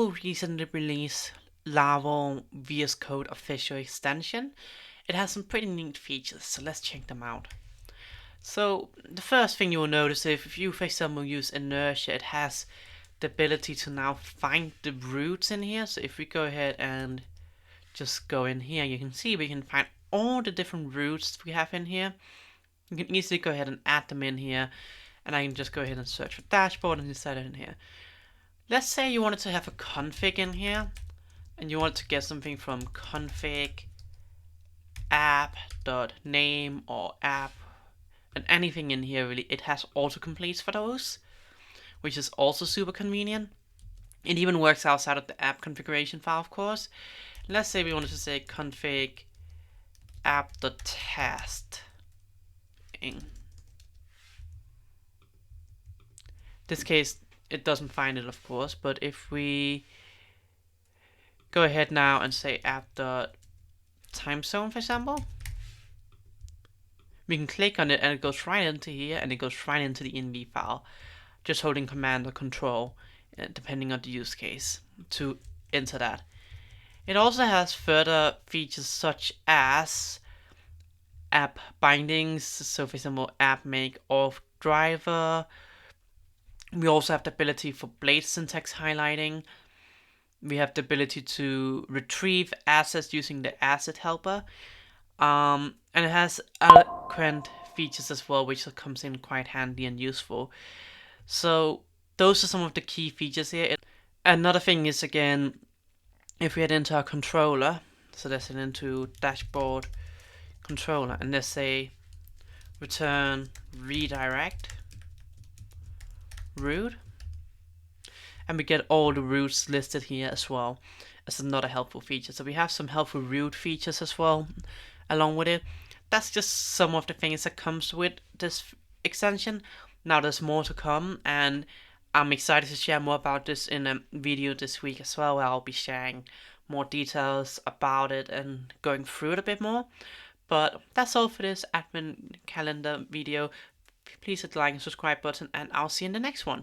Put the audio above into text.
Laravel recently released Laravel VSCode official extension. It has some pretty neat features, so let's check them out. So the first thing you will notice, if you for example use inertia, it has the ability to now find the roots in here. So if we go ahead and just go in here, you can see we can find all the different roots we have in here. You can easily go ahead and add them in here, and I can just go ahead and search for dashboard and insert it in here. Let's say you wanted to have a config in here, and you want to get something from config app.name or app, and anything in here really, it has autocompletes for those, which is also super convenient. It even works outside of the app configuration file, of course. Let's say we wanted to say config app.test. In this case, it doesn't find it, of course, but if we go ahead now and say app.timezone, for example, we can click on it and it goes right into here, and it goes right into the env file, just holding command or control, depending on the use case, to enter that. It also has further features such as app bindings, so for example app make auth driver. We also have the ability for blade syntax highlighting. We have the ability to retrieve assets using the asset helper. And it has eloquent features as well, which comes in quite handy and useful. So those are some of the key features here. Another thing is, again, if we head into our controller, so let's head into dashboard controller, and let's say return redirect root, and we get all the roots listed here as well as another helpful feature. So we have some helpful root features as well along with it. That's just some of the things that comes with this extension. Now there's more to come, and I'm excited to share more about this in a video this week as well, where I'll be sharing more details about it and going through it a bit more. But that's all for this admin calendar video. Please hit the like and subscribe button, and I'll see you in the next one.